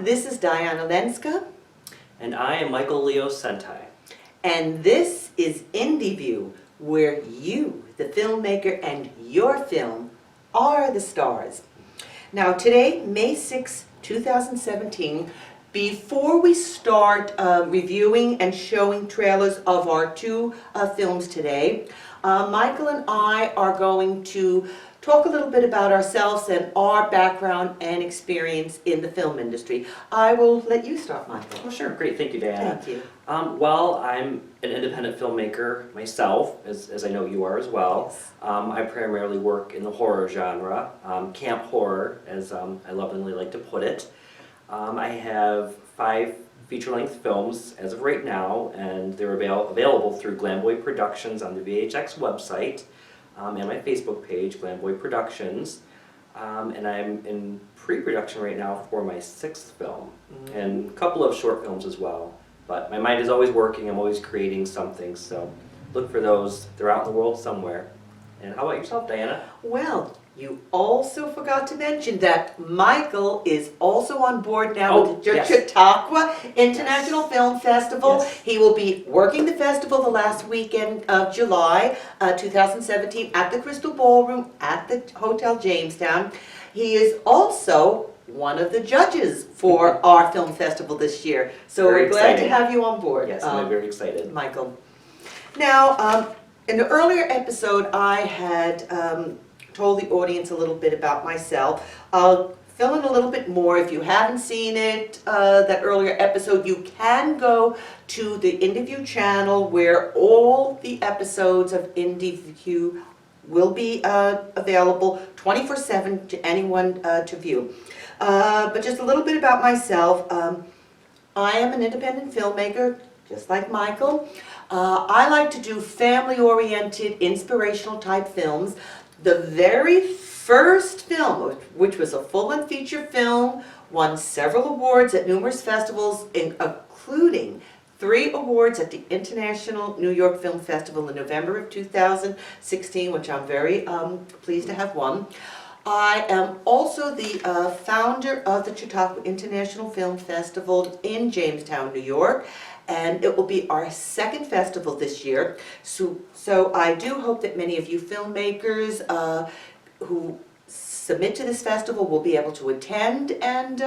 This is Diana Lenska. And I am Michael Leo Sentai. And this is InDvue, where you, the filmmaker, and your film are the stars. Now today, May 6, 2017, before we start reviewing and showing trailers of our two films today, Michael and I are going to talk a little bit about ourselves and our background and experience in the film industry. I will let you start, Michael. Oh, sure. Great. Thank you, Diana. Thank you. Well, I'm an independent filmmaker myself, as I know you are as well. Yes. I primarily work in the horror genre, camp horror, as I lovingly like to put it. I have 5 feature-length films as of right now, and they're available through Glamboy Productions on the VHX website and my Facebook page, Glamboy Productions. And I'm in pre-production right now for my 6th film, and a couple of short films as well. But my mind is always working, I'm always creating something, so look for those. They're out in the world somewhere. And how about yourself, Diana? Well, you also forgot to mention that Michael is also on board now with the Chautauqua International Film Festival. Yes. He will be working the festival the last weekend of July 2017 at the Crystal Ballroom at the Hotel Jamestown. He is also one of the judges for our film festival this year. So we're glad to have you on board. Yes, I'm very excited. Michael. Now, in the earlier episode, I had told the audience a little bit about myself. I'll fill in a little bit more. If you haven't seen it, that earlier episode, you can go to the InDvue channel where all the episodes of InDvue will be available 24/7 to anyone to view. But just a little bit about myself. I am an independent filmmaker, just like Michael. I like to do family-oriented, inspirational type films. The very first film, which was a full-length feature film, won several awards at numerous festivals, including 3 awards at the International New York Film Festival in November of 2016, which I'm very pleased to have won. I am also the founder of the Chautauqua International Film Festival in Jamestown, New York, and it will be our 2nd festival this year. So I do hope that many of you filmmakers who submit to this festival will be able to attend. And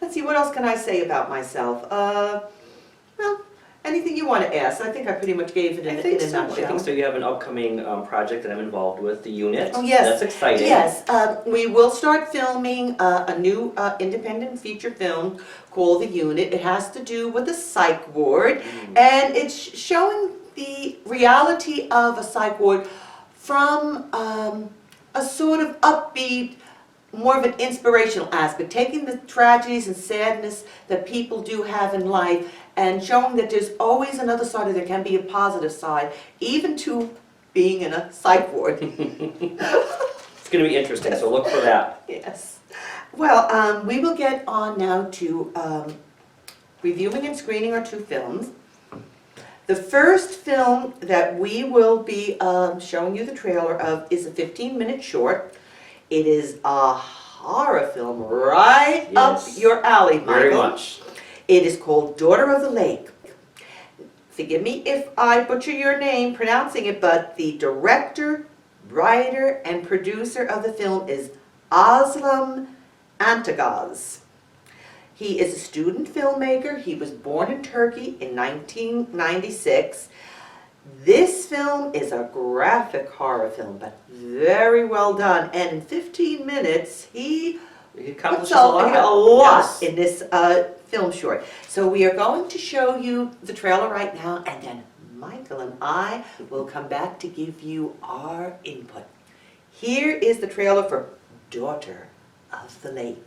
let's see, what else can I say about myself? Well, anything you want to ask. I think I pretty much gave it in a nutshell. I think so. You have an upcoming project that I'm involved with, The Unit. Oh, yes. That's exciting. Yes. We will start filming a new independent feature film called The Unit. It has to do with a psych ward, and it's showing the reality of a psych ward from a sort of upbeat, more of an inspirational aspect, taking the tragedies and sadness that people do have in life and showing that there's always another side, or there can be a positive side, even to being in a psych ward. It's going to be interesting, so look for that. Yes. Well, we will get on now to reviewing and screening our 2 films. The first film that we will be showing you the trailer of is a 15-minute short. It is a horror film right up your alley, Michael. Very much. It is called Daughter of the Lake. Forgive me if I butcher your name pronouncing it, but the director, writer, and producer of the film is Aslam Antagaz. He is a student filmmaker. He was born in Turkey in 1996. This film is a graphic horror film, but very well done. And in 15 minutes, he accomplishes a lot yes. in this film short. So we are going to show you the trailer right now, and then Michael and I will come back to give you our input. Here is the trailer for Daughter of the Lake.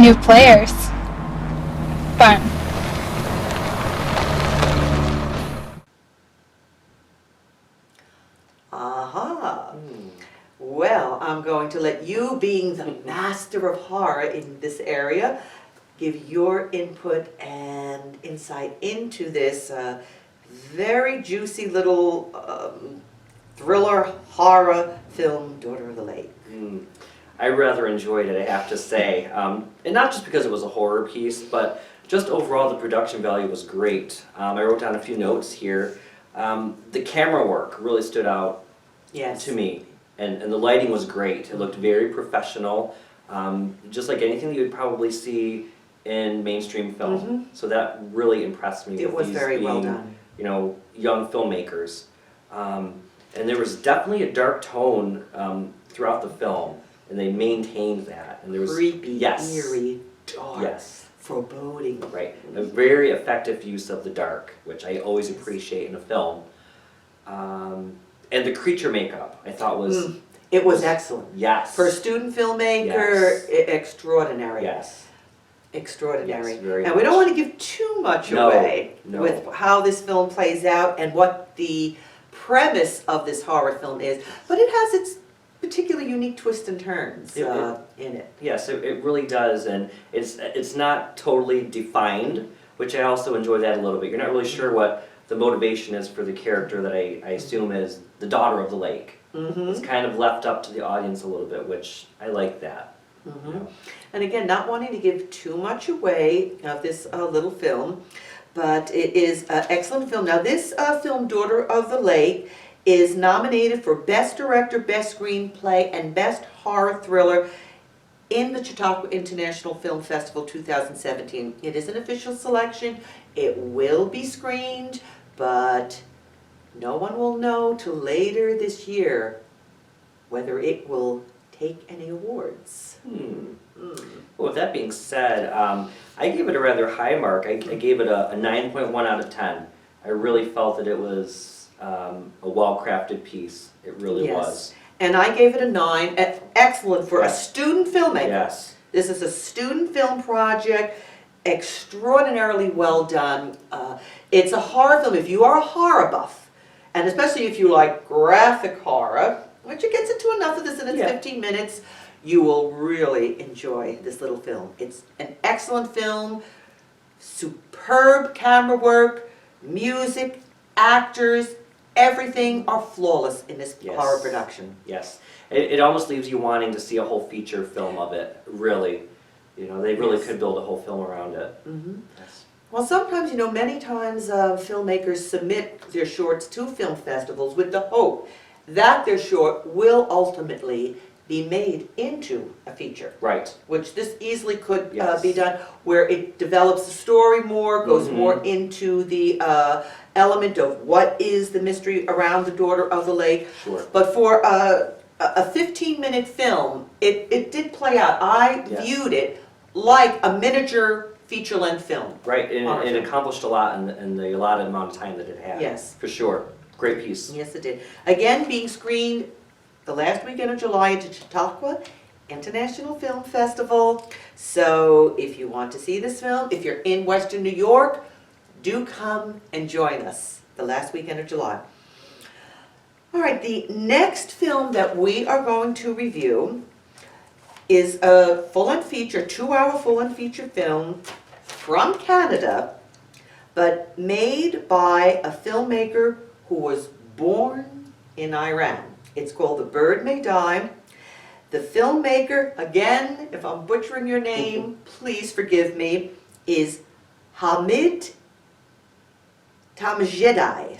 New players. Fun. Aha. Well, I'm going to let you, being the master of horror in this area, give your input and insight into this very juicy little thriller horror film, Daughter of the Lake. I rather enjoyed it, I have to say. And not just because it was a horror piece, but just overall the production value was great. I wrote down a few notes here. The camera work really stood out Yes. to me, and the lighting was great. It looked very professional, just like anything that you would probably see in mainstream film. So that really impressed me. It with was these very well being, done. You know, young filmmakers. And there was definitely a dark tone throughout the film, and they maintained that. And there was Creepy, yes, eerie, dark, yes, foreboding. right. A very effective use of the dark, which I always appreciate in a film. And the creature makeup, I thought was It was excellent. yes, For a student filmmaker, Yes. Extraordinary. yes, Extraordinary. Yes, very and we don't much. want to give too much No, away no. with how this film plays out and what the premise of this horror film is, but it has its particular unique twists and turns It- in it. yes. It really does, and it's not totally defined, which I also enjoy that a little bit. You're not really sure what the motivation is for the character that I assume is the daughter of the lake. It's kind of left up to the audience a little bit, which I like that. You know. And again, not wanting to give too much away of this little film, but it is an excellent film. Now this film, Daughter of the Lake, is nominated for Best Director, Best Screenplay, and Best Horror Thriller in the Chautauqua International Film Festival 2017. It is an official selection. It will be screened, but no one will know till later this year whether it will take any awards. Well, with that being said, I gave it a rather high mark. I gave it a 9.1 out of 10. I really felt that it was a well-crafted piece. It really Yes. was. And I gave it a 9. Excellent for a Yes. student filmmaker. Yes. This is a student film project, extraordinarily well done. It's a horror film. If you are a horror buff, and especially if you like graphic horror, which it gets into enough of this in its Yeah. 15 minutes, you will really enjoy this little film. It's an excellent film, superb camera work, music, actors, everything are flawless in this Yes. horror production. Yes. It almost leaves you wanting to see a whole feature film of it, really. You know, they really Yes. could build a whole film around it. Yes. Well, sometimes, many times filmmakers submit their shorts to film festivals with the hope that their short will ultimately be made into a feature, Right. which this easily could Yes. be done, where it develops the story more, goes more into the element of what is the mystery around the Daughter of the Lake. Sure. But for a 15-minute film, it did play out. I Yes. viewed it like a miniature feature-length film. Right, and Horror it film. accomplished a lot in the allotted amount of time that it had. Yes. For sure. Great piece. Yes, it did. Again, being screened the last weekend of July at the Chautauqua International Film Festival. So if you want to see this film, if you're in Western New York, do come and join us the last weekend of July. All right, the next film that we are going to review is a full-length feature, 2-hour full-length feature film from Canada, but made by a filmmaker who was born in Iran. It's called The Bird May Die. The filmmaker, again, if I'm butchering your name, please forgive me, is Hamid Tamjedai.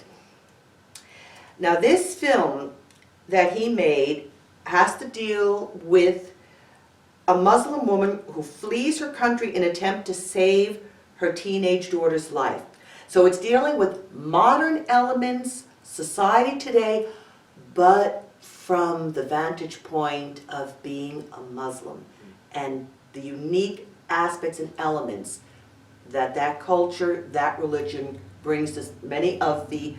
Now this film that he made has to deal with a Muslim woman who flees her country in an attempt to save her teenage daughter's life. So it's dealing with modern elements, society today, but from the vantage point of being a Muslim and the unique aspects and elements that that culture, that religion brings to many of the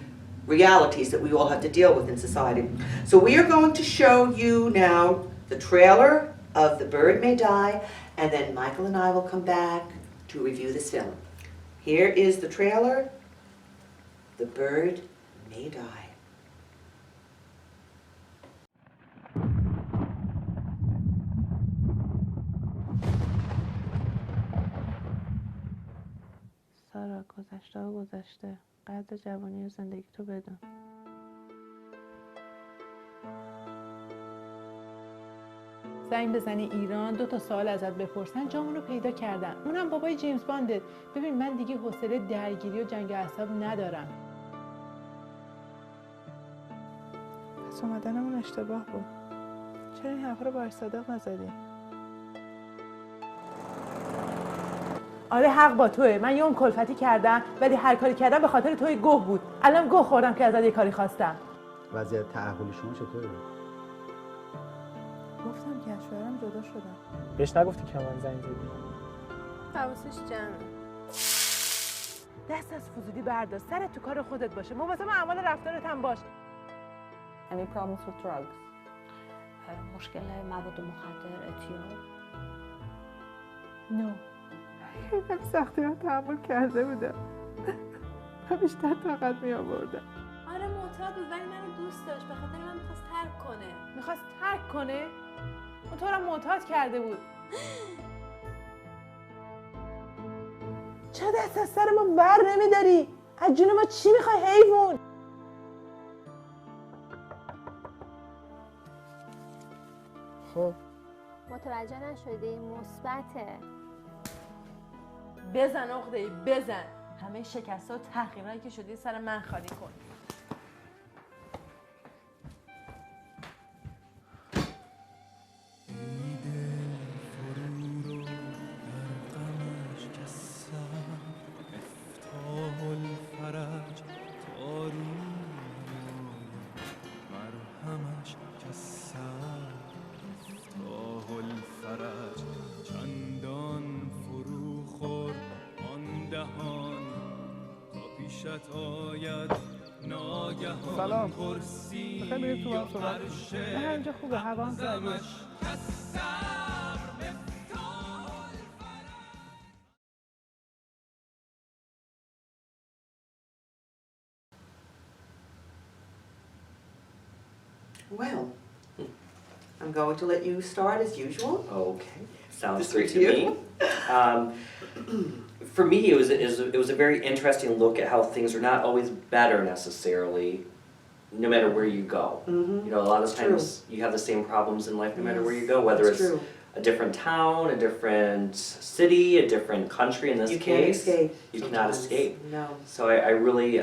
realities that we all have to deal with in society. So we are going to show you now the trailer of The Bird May Die, and then Michael and I will come back to review this film. Here is the trailer, The Bird May Die. سارا، گذشته ها گذشته. قدر جوانی و زندگی تو بدون. زنگ بزنی ایران، 2 سوال ازت بپرسن، جامون رو پیدا کردن. اونم بابای جیمز بانده. ببین من دیگه حوصله درگیری و جنگ اعصاب ندارم. پس اومدنمون اشتباه بود. چرا این حرفا رو با صادق نزدی؟ آره حق با توئه. من یه اون کلفتی کردم ولی هر کاری کردم به خاطر توی گوه بود. الان گوه خوردم که ازت یه کاری خواستم. وضعیت تعهلی شما چطوره؟ گفتم که از شوهرم جدا شدم. بهش نگفتی که من زنگ زدی؟ حواسش جمعه. دست از فضولی بردار. سرت تو کار خودت باشه. مواظب اعمال رفتارت هم باش. Any problems with drugs? مشکل مواد مخدر، اعتیاد؟ No. خیلی سختی رو تحمل کرده بودم. من بیشتر طاقت می آوردم. آره معتاد بود ولی منو دوست داشت، به خاطر من میخواست ترک کنه. میخواست ترک کنه؟ اون تو رو معتاد کرده بود. چرا دست از سر ما بر نمیداری؟ از جون ما چی میخوای حیوان؟ خب متوجه نشدی؟ مثبته. بزن عقده‌ای بزن. همه شکست‌ها و تحقیرهایی که شدی سر من خالی کن. سلام. بخوایم بریم تو هم صحبت کنیم. نه اینجا خوبه، هوا هم سردیه. Well, I'm going to let you start as usual. Okay, sounds This great to review. me. For me, it was a very interesting look at how things are not always better necessarily, no matter where you go. Mm-hmm. You know, a lot of It's times you have the same problems in life no matter where you go, whether it's true. a different town, a different city, a different country in this You can't case. escape. You cannot sometimes. escape. No. So I really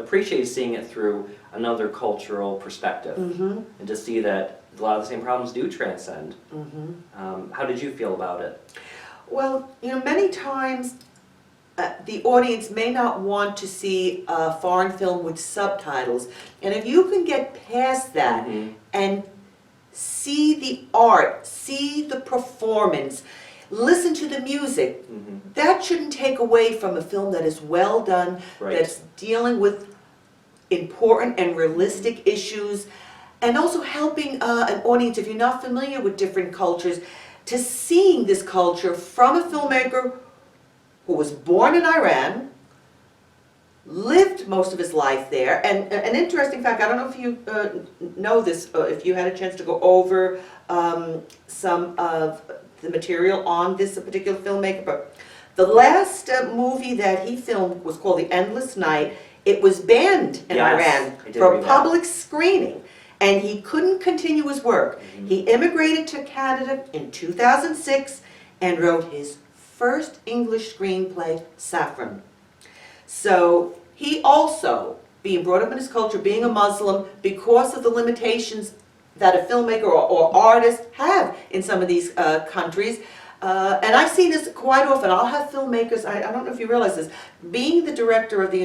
appreciate seeing it through another cultural perspective, Mm-hmm. and to see that a lot of the same problems do transcend. Mm-hmm. How did you feel about it? Well, many times the audience may not want to see a foreign film with subtitles, and if you can get past that Mhm. and see the art, see the performance, listen to the music, Mhm. that shouldn't take away from a film that is well done, Right. that's dealing with important and realistic issues, and also helping an audience, if you're not familiar with different cultures, to seeing this culture from a filmmaker who was born in Iran, lived most of his life there, and an interesting fact, I don't know if you know this, if you had a chance to go over some of the material on this particular filmmaker, but the last movie that he filmed was called The Endless Night. It was banned in Yes, Iran I did for read that. public screening, and he couldn't continue his work. Mhm. He immigrated to Canada in 2006 and wrote his first English screenplay, Saffron. So he also, being brought up in his culture, being a Muslim, because of the limitations that a filmmaker or artist have in some of these countries, and I see this quite often. I'll have filmmakers, I don't know if you realize this, being the director of the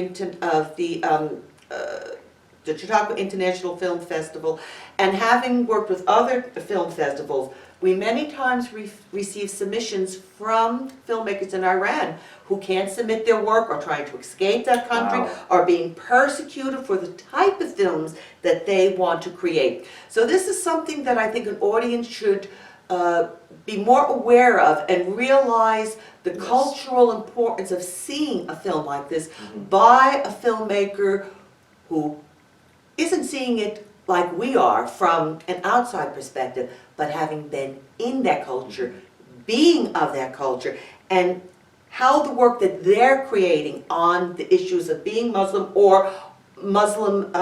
Chicago International Film Festival, and having worked with other film festivals, we many times receive submissions from filmmakers in Iran who can't submit their work, or trying to escape that country, Wow. or being persecuted for the type of films that they want to create. So this is something that I think an audience should be more aware of and realize the Yes. cultural importance of seeing a film like this Mhm. by a filmmaker who isn't seeing it like we are from an outside perspective, but having been in that culture, being of that culture, and how the work that they're creating on the issues of being Muslim or Muslim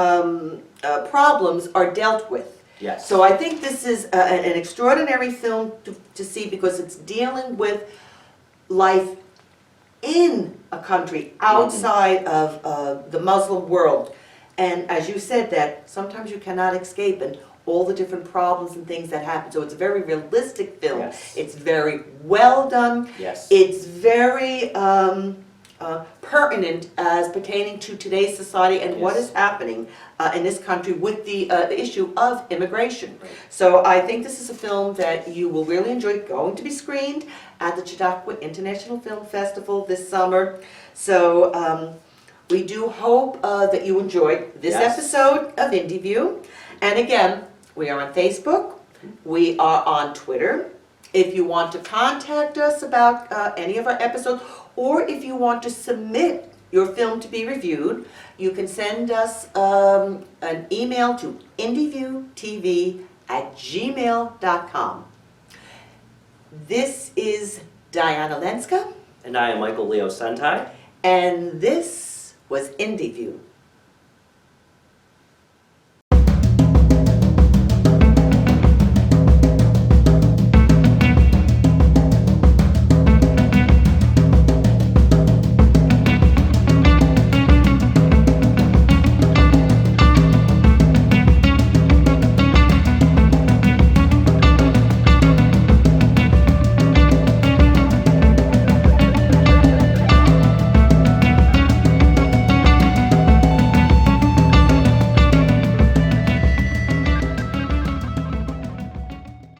problems are dealt with. Yes. So I think this is an extraordinary film to see because it's dealing with life in a country outside of the Muslim world. And as you said, that sometimes you cannot escape and all the different problems and things that happen. So it's a very realistic film. Yes. It's very well done. Yes. It's very pertinent as pertaining to today's society and what Yes. is happening in this country with the issue of immigration. Right. So I think this is a film that you will really enjoy, going to be screened at the Chautauqua International Film Festival this summer. So we do hope that you enjoyed this Yes. episode of InDvue. And again, we are on Facebook, we are on Twitter. If you want to contact us about any of our episodes, or if you want to submit your film to be reviewed, you can send us an email to indvuetv@gmail.com. This is Diana Lenska, And I am Michael Leo Sentai. and this was InDvue.